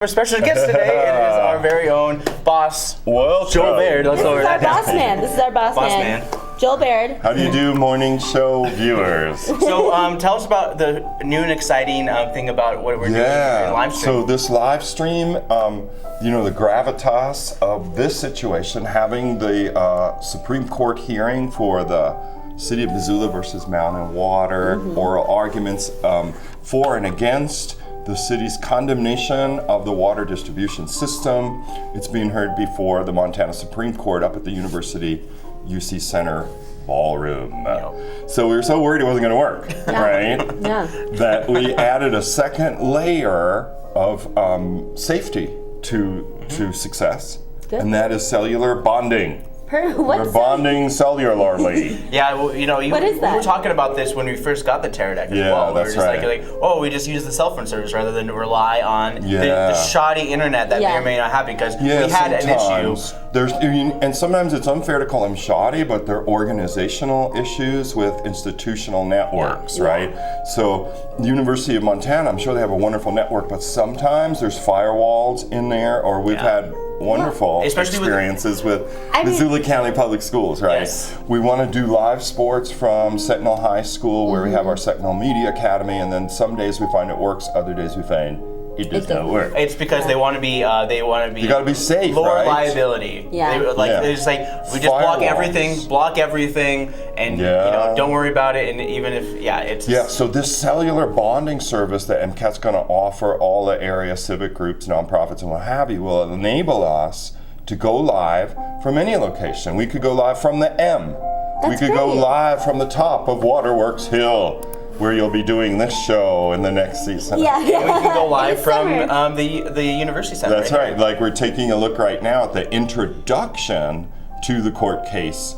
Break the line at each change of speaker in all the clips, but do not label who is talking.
Our special guest today it is our very own boss, Joel Baird.
This is our boss man. This is our boss man. Joel Baird.
How do you do, morning show viewers?
So tell us about the new and exciting thing about what we're doing in live stream.
So this live stream, the gravitas of this situation, having the Supreme Court hearing for the City of Missoula versus Mountain Water, oral arguments for and against the city's condemnation of the water distribution system. It's being heard before the Montana Supreme Court up at the University UC Center ballroom. So we were so worried it wasn't going to work, right? That we added a second layer of safety to success, and that is cellular bonding. We're bonding cellularly.
Yeah, well,
what is that?
We were talking about this when we first got the Teradek as well.
That's right.
We just use the cell phone service rather than to rely on the shoddy internet that may or may not happen because we had an issue.
And sometimes it's unfair to call them shoddy, but they're organizational issues with institutional networks, right? So the University of Montana, I'm sure they have a wonderful network, but sometimes there's firewalls in there, or we've had wonderful experiences with Missoula County Public Schools, right?
Yes.
We want to do live sports from Sentinel High School, where we have our Sentinel Media Academy, and then some days we find it works, other days we find it does not work.
It's because they want to be.
You got to be safe,
lower
right?
liability.
Yeah.
They're just like we just block everything, and don't worry about it. And even if it's
So this cellular bonding service that MCAT's going to offer all the area civic groups, nonprofits, and what have you will enable us to go live from any location. We could go live from the M. We could go live from the top of Waterworks Hill, where you'll be doing this show in the next season.
We can go live from the University Center.
That's right. Like we're taking a look right now at the introduction to the court case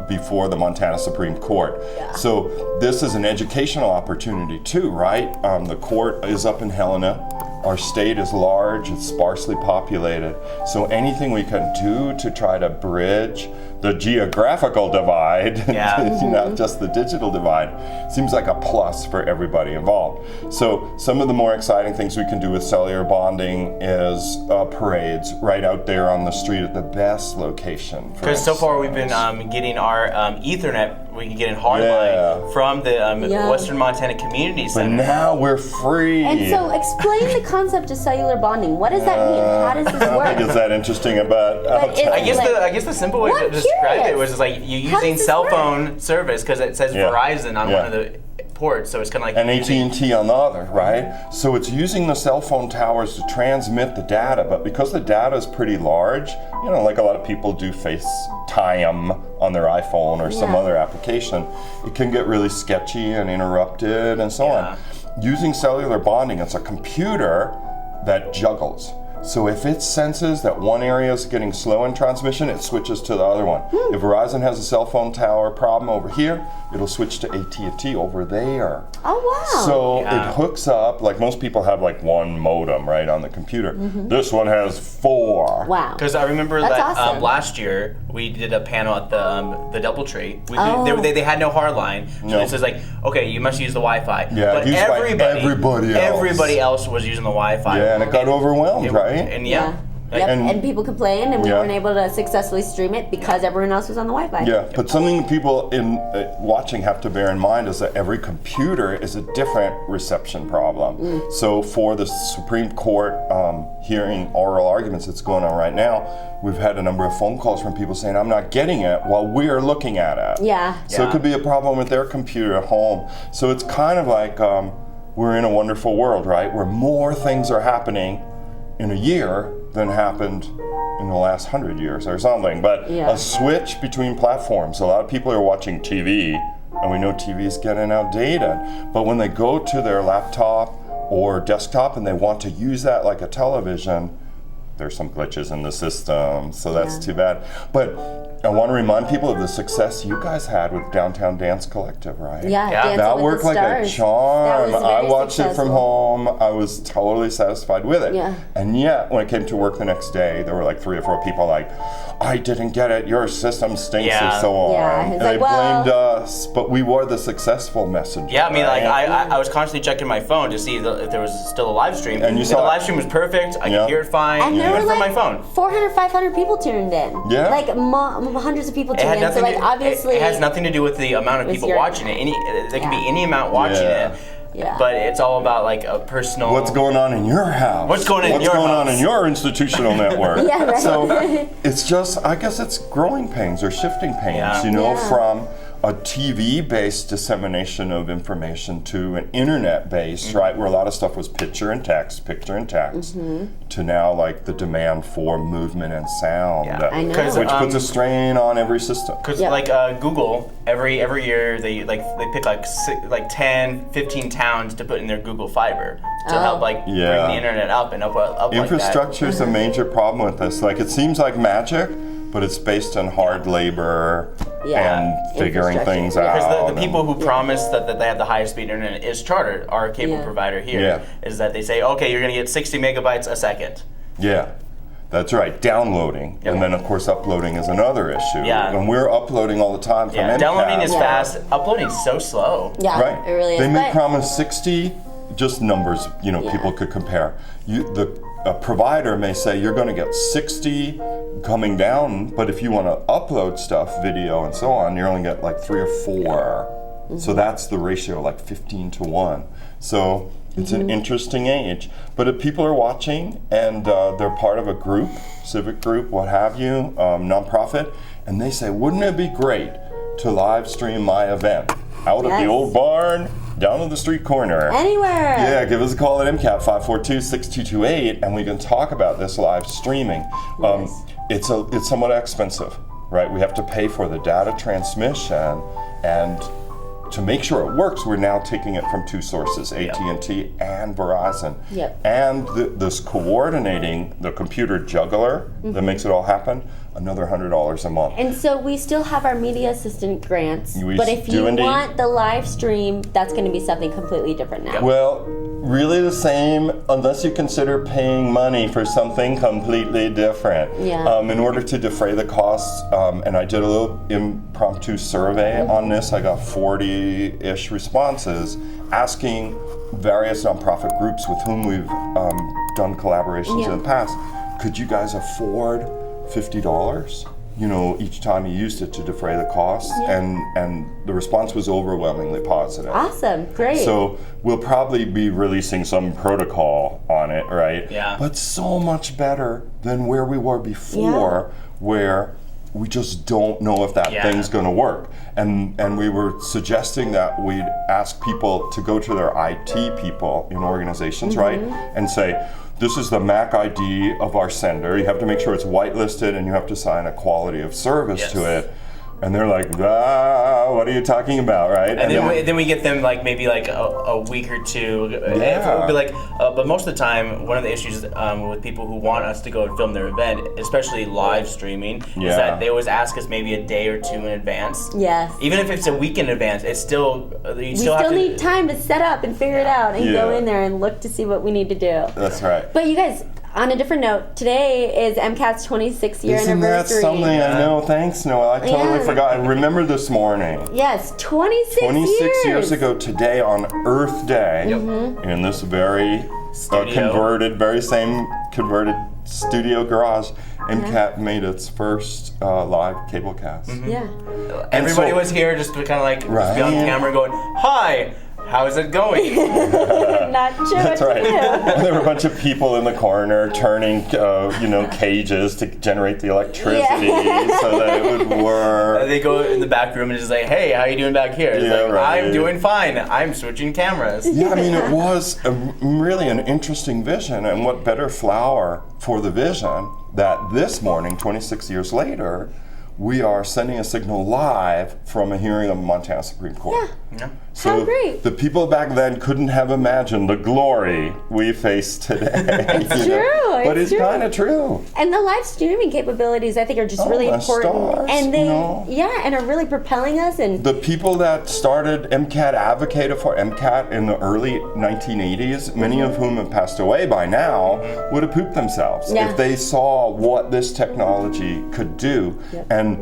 before the Montana Supreme Court. So this is an educational opportunity too, right? The court is up in Helena. Our state is large, it's sparsely populated. So anything we can do to try to bridge the geographical divide, not just the digital divide, seems like a plus for everybody involved. So some of the more exciting things we can do with cellular bonding is parades right out there on the street at the best location.
Because so far we've been getting our Ethernet, we can get in hardline from the Western Montana Community Center.
But now we're free.
And so explain the concept of cellular bonding. What does that mean? How does this work?
I think it's that interesting about.
I guess the simple way to describe it was just like you using cell phone service because it says Verizon on one of the ports, so it's kind of like
and AT&T on the other, right? So it's using the cell phone towers to transmit the data, but because the data is pretty large, like a lot of people do FaceTime on their iPhone or some other application, it can get really sketchy and interrupted and so on. Using cellular bonding, it's a computer that juggles. So if it senses that one area is getting slow in transmission, it switches to the other one. If Verizon has a cell phone tower problem over here, it'll switch to AT&T over there.
Oh, wow.
So it hooks up, like most people have like one modem, right, on the computer. This one has 4.
Wow.
Because I remember
That's
that
awesome.
Last year we did a panel at the DoubleTree. They had no hard line. So it says like, okay, you must use the Wi-Fi.
Yeah,
but
used by
everybody else was using the Wi-Fi.
Yeah, and it got overwhelmed, right?
And
and people complained, and we weren't able to successfully stream it because everyone else was on the Wi-Fi.
Yeah, but something people in watching have to bear in mind is that every computer is a different reception problem. So for the Supreme Court hearing oral arguments that's going on right now, we've had a number of phone calls from people saying, I'm not getting it while we're looking at it. So it could be a problem with their computer at home. So it's kind of like we're in a wonderful world, right? Where more things are happening in a year than happened in the last 100 years or something. But a switch between platforms. A lot of people are watching TV, and we know TV is getting outdated. But when they go to their laptop or desktop and they want to use that like a television, there's some glitches in the system, so that's too bad. But I want to remind people of the success you guys had with Downtown Dance Collective, right?
Yeah.
That worked like a charm. I watched it from home. I was totally satisfied with it.
Yeah.
And yet, when I came to work the next day, there were like 3 or 4 people like, I didn't get it, your system stinks, and so on.
Yeah.
And they blamed us, but we were the successful messenger.
Yeah, I mean,
right?
like I was constantly checking my phone to see if there was still a live stream.
And you saw
the live stream was perfect. I could hear it fine.
And there were
from
like
my phone.
400, 500 people tuned in.
Yeah.
Like hundreds of people tuned in. So like obviously,
it has nothing to do with the amount of people watching it. There can be any amount watching it.
Yeah.
But it's all about like a personal.
What's going on in your house?
What's going on
in your institutional network?
Yeah, right.
So it's just, I guess it's growing pains or shifting pains, from a TV-based dissemination of information to an internet-based, right, where a lot of stuff was picture and text, to now like the demand for movement and sound,
I know.
which puts a strain on every system.
Because like Google, every year they pick like 10, 15 towns to put in their Google Fiber to help bring the internet up and up
Infrastructure
like
is a major problem with this. Like it seems like magic, but it's based on hard labor and figuring things out.
Because the people who promise that they have the highest speed internet is Charter, our cable provider here, is that they say, okay, you're going to get 60 megabytes a second.
Yeah, that's right, downloading. And then of course uploading is another issue.
Yeah.
And we're uploading all the time from MCAT.
Downloading is fast, uploading is so slow.
Yeah,
right?
It really is.
They may promise 60, just numbers, people could compare. A provider may say you're going to get 60 coming down, but if you want to upload stuff, video and so on, you're only get like 3 or 4. So that's the ratio, like 15 to 1. So it's an interesting age. But if people are watching and they're part of a group, civic group, what have you, nonprofit, and they say, wouldn't it be great to live stream my event out at the old barn, down on the street corner.
Anywhere.
Yeah, give us a call at MCAT 542-6228 and we can talk about this live streaming. It's somewhat expensive, right? We have to pay for the data transmission, and to make sure it works, we're now taking it from 2 sources, AT&T and Verizon. And this coordinating, the computer juggler that makes it all happen, another $100 a month.
And so we still have our media assistant grants,
We
but if you
do indeed.
want the live stream, that's going to be something completely different now.
Well, really the same, unless you consider paying money for something completely different. In order to defray the costs, and I did a little impromptu survey on this. I got 40-ish responses asking various nonprofit groups with whom we've done collaborations in the past, could you guys afford $50? Each time you used it to defray the costs, and the response was overwhelmingly positive.
Awesome, great.
So we'll probably be releasing some protocol on it, right?
Yeah.
But so much better than where we were before, where we just don't know if that thing's going to work. And we were suggesting that we'd ask people to go to their IT people in organizations, right? And say, this is the MAC ID of our sender. You have to make sure it's whitelisted and you have to sign a quality of service to it. And they're like, what are you talking about, right?
And then we get them like maybe like a week or two. It would be like, but most of the time, one of the issues with people who want us to go and film their event, especially live streaming, is that they always ask us maybe a day or 2 in advance. Even if it's a week in advance, it's still
we still need time to set up and figure it out and go in there and look to see what we need to do.
That's right.
But you guys, on a different note, today is MCAT's 26th year anniversary.
Isn't that something? I know. Thanks, Noel. I totally forgot. I remember this morning.
Yes, 26
years ago today on Earth Day, in this very converted studio garage, MCAT made its first live cable cast.
Everybody was here just to kind of like just be on camera going, hi, how's it going?
Not sure.
That's right. There were a bunch of people in the corner turning, cages to generate the electricity so that it would work.
They go in the back room and just like, hey, how you doing back here? It's I'm doing fine. I'm switching cameras.
Yeah, I mean, it was really an interesting vision, and what better flower for the vision that this morning, 26 years later, we are sending a signal live from a hearing of the Montana Supreme Court. So
How great.
the people back then couldn't have imagined the glory we face today.
It's true.
But it's kind of true.
And the live streaming capabilities, I think, are just really
the
important.
stars,
and they,
you know.
and are really propelling us. And
The people that started MCAT, advocated for MCAT in the early 1980s, many of whom have passed away by now, would have pooped themselves if they saw what this technology could do.
Yep.
And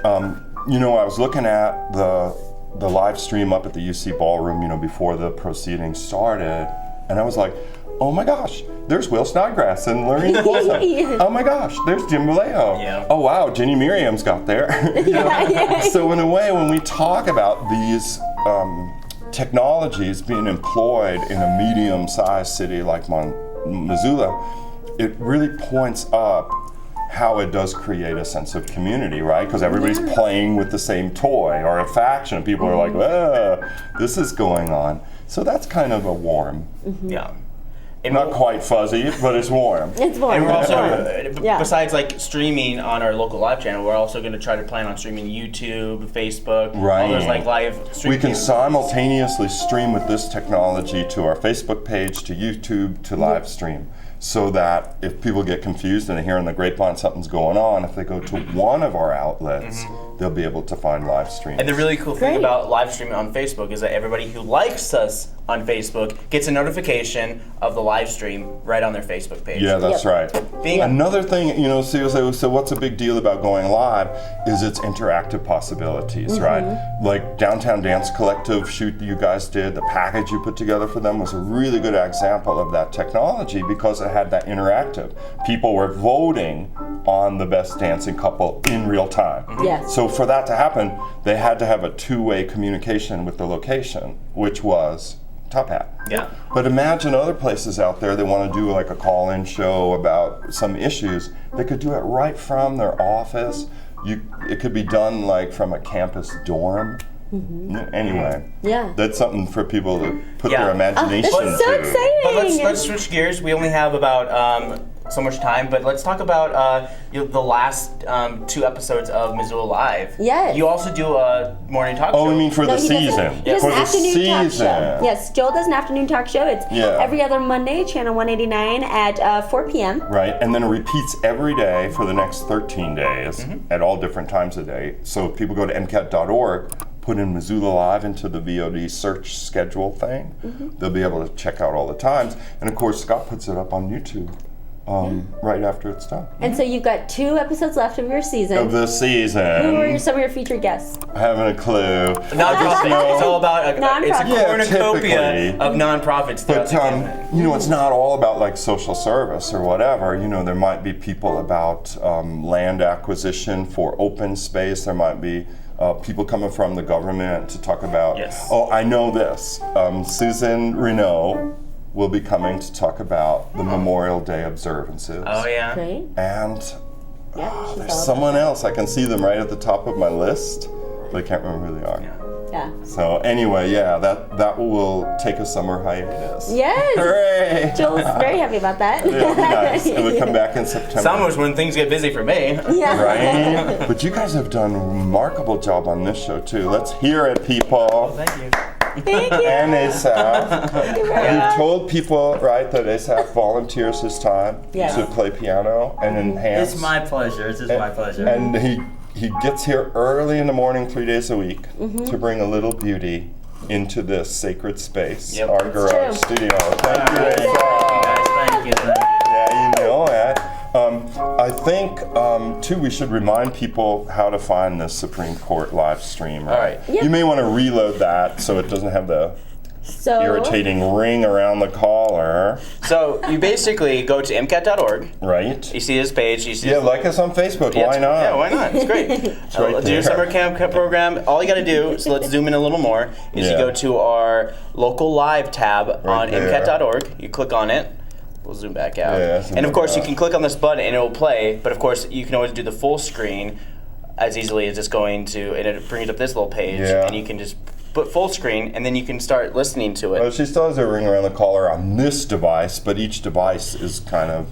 I was looking at the live stream up at the UC Ballroom, before the proceedings started, and I was like, oh my gosh, there's Will Snodgrass and Lorraine Wilson. Oh my gosh, there's Jim Vallejo.
Yeah.
Oh wow, Jenny Miriam's got there. So in a way, when we talk about these technologies being employed in a medium-sized city like Missoula, it really points up how it does create a sense of community, right? Because everybody's playing with the same toy or a faction. People are like, this is going on. So that's kind of a warm.
Yeah. And
Not quite fuzzy, but it's warm.
it's warm.
And we're also,
Yeah.
besides like streaming on our local live channel, we're also going to try to plan on streaming YouTube, Facebook, all those like live streaming.
We can simultaneously stream with this technology to our Facebook page, to YouTube, to live stream. So that if people get confused and they hear in the grapevine something's going on, if they go to one of our outlets, they'll be able to find live streams.
And the really cool thing about live streaming on Facebook is that everybody who likes us on Facebook gets a notification of the live stream right on their Facebook page.
Yeah, that's right. Another thing, so what's a big deal about going live is its interactive possibilities, right? Like Downtown Dance Collective shoot you guys did, the package you put together for them was a really good example of that technology because it had that interactive. People were voting on the best dancing couple in real time.
Yes.
So for that to happen, they had to have a two-way communication with the location, which was Top Hat.
Yeah.
But imagine other places out there that want to do like a call-in show about some issues. They could do it right from their office. It could be done like from a campus dorm. Anyway, that's something for people to put their imagination
this is so
to.
exciting.
But let's switch gears. We only have about so much time, but let's talk about the last 2 episodes of Missoula Live.
Yes.
You also do a morning talk show.
Oh, you mean for the
he
season?
does
For
an
the
afternoon talk show.
season.
Yes, Joel does an afternoon talk show. It's every other Monday, channel 189 at 4 p.m.
Right, and then it repeats every day for the next 13 days at all different times of day. So if people go to MCAT.org, put in Missoula Live into the VOD search schedule thing, they'll be able to check out all the times. And of course, Scott puts it up on YouTube right after it's done.
And so you've got 2 episodes left of your season.
Of the season.
Who are some of your featured guests?
I haven't a clue.
Nonprofit. It's all about it's a
Nonprofit.
cornucopia of nonprofits throughout
But
the campaign.
it's not all about like social service or whatever. There might be people about land acquisition for open space. There might be people coming from the government to talk about.
Yes.
Oh, I know this. Susan Renault will be coming to talk about the Memorial Day observances.
Oh yeah.
Great.
And
Yeah,
there's someone else. I can see them right at the top of my list, but I can't remember who they are.
Yeah.
So anyway, that will take a summer hiatus.
Yes.
Hooray!
Joel's very happy about that.
It'll be nice. It would come back in September.
Summer's when things get busy for me.
Yeah.
Right? But you guys have done a remarkable job on this show too. Let's hear it, people.
Thank you.
Thank you.
And Asaph.
Thank you very
You've
much.
told people, right, that Asaph volunteers his time
Yes.
to play piano and enhance.
It's my pleasure. It's just my pleasure.
And he gets here early in the morning 3 days a week to bring a little beauty into this sacred space,
Yep.
our garage
true.
studio. Thank you, Asaph.
Thank you.
Yeah, you know it. I think, too, we should remind people how to find this Supreme Court live stream. Right?
All right.
Yep.
You may want to reload that so it doesn't have the
So
irritating ring around the collar,
So you basically go to MCAT.org.
right?
You see his page. You see
Yeah, like us on Facebook.
Yeah,
Why not?
Yeah, why not? It's great.
right
Do your
there.
summer camp program. All you got to do, so let's zoom in a little more, is you
Yeah.
go to our local live tab on
there.
MCAT.org. You click on it. We'll zoom back out.
Yeah, zoom
and of
back
course, you
out.
can click on this button and it will play. But of course, you can always do the full screen as easily as just going to, and it brings up this little page,
Yeah.
and you can just put full screen, and then you can start listening to it.
Well, she still has a ring around the collar on this device, but each device is kind of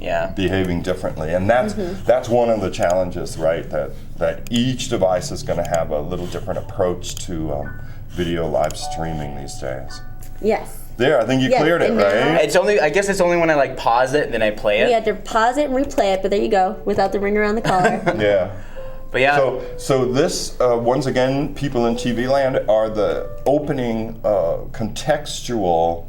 Yeah.
behaving differently, and that's one of the challenges, right? That each device is going to have a little different approach to video live streaming these days.
Yes.
There, I think you
Yes,
cleared it,
and now-
right?
I guess it's only when I like pause it and then I play it.
We had to pause it and replay it, but there you go, without the ring around the collar.
Yeah.
But yeah.
So this, once again, people in TV land are the opening contextual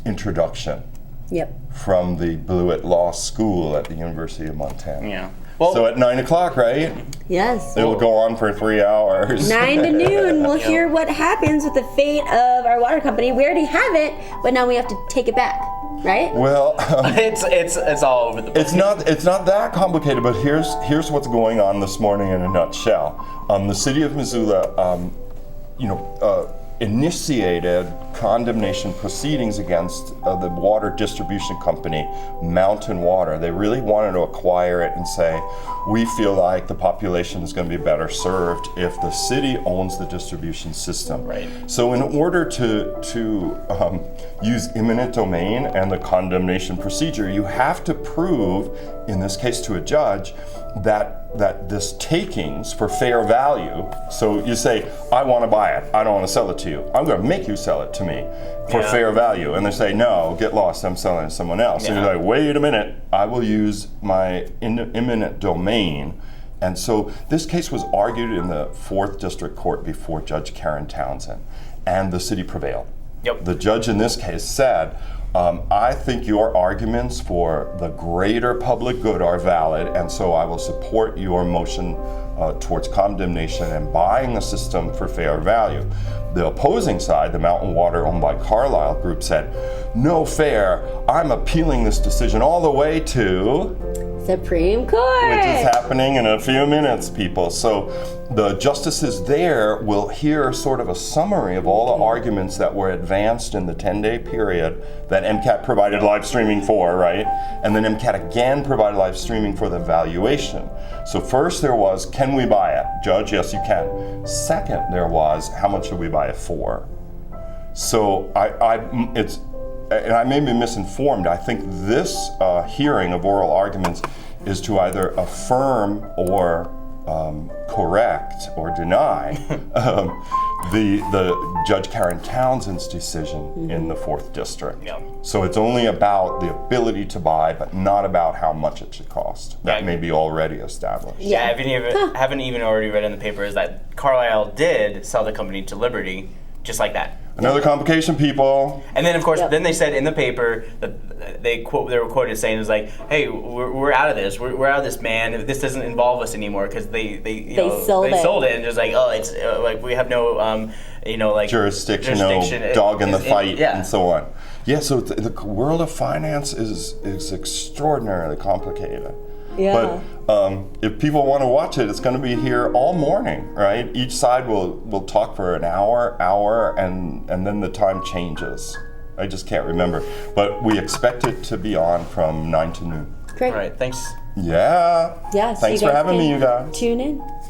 introduction
Yep.
from the Blewett Law School at the University of Montana.
Yeah. Well,
So at 9 o'clock, right?
Yes.
It will go on for 3 hours.
9 to noon, we'll hear what happens with the fate of our water company. We already have it, but now we have to take it back, right?
Well,
it's all over the place.
it's not that complicated, but here's what's going on this morning in a nutshell. The city of Missoula, initiated condemnation proceedings against the water distribution company, Mountain Water. They really wanted to acquire it and say, we feel like the population is going to be better served if the city owns the distribution system.
Right.
So in order to use eminent domain and the condemnation procedure, you have to prove, in this case to a judge, that this takings for fair value, so you say, I want to buy it, I don't want to sell it to you, I'm going to make you sell it to me for fair value. And they say, no, get lost, I'm selling it to someone else.
Yeah.
And you're like, wait a minute, I will use my eminent domain. And so this case was argued in the 4th District Court before Judge Karen Townsend, and the city prevailed.
Yep.
The judge in this case said, I think your arguments for the greater public good are valid, and so I will support your motion towards condemnation and buying the system for fair value. The opposing side, the Mountain Water owned by Carlyle Group, said, no fair, I'm appealing this decision all the way to
Supreme Court.
which is happening in a few minutes, people. So the justices there will hear sort of a summary of all the arguments that were advanced in the 10-day period that MCAT provided live streaming for, right? And then MCAT again provided live streaming for the valuation. So first there was, can we buy it? Judge, yes, you can. Second, there was, how much should we buy it for? So and I may be misinformed, I think this hearing of oral arguments is to either affirm or correct or deny the Judge Karen Townsend's decision in the 4th District.
Yeah.
So it's only about the ability to buy, but not about how much it should cost. That may be already established.
Yeah, haven't even already read in the paper is that Carlyle did sell the company to Liberty, just like that.
Another complication, people.
And then, of course, then they said in the paper that they were quoted saying it was like, "Hey, we're out of this. We're out of this, man. This doesn't involve us anymore because they sold it and just like, oh, it's like we have no like
jurisdiction, no dog in the fight, and so on. Yeah, so the world of finance is extraordinarily complicated.
Yeah.
But if people want to watch it, it's going to be here all morning, right? Each side will talk for an hour, and then the time changes. I just can't remember. But we expect it to be on from 9 to noon.
Great.
All right, thanks.
Yeah.
Yeah. So
Thanks
you
for
guys
having me,
can
you guys.
Tune in.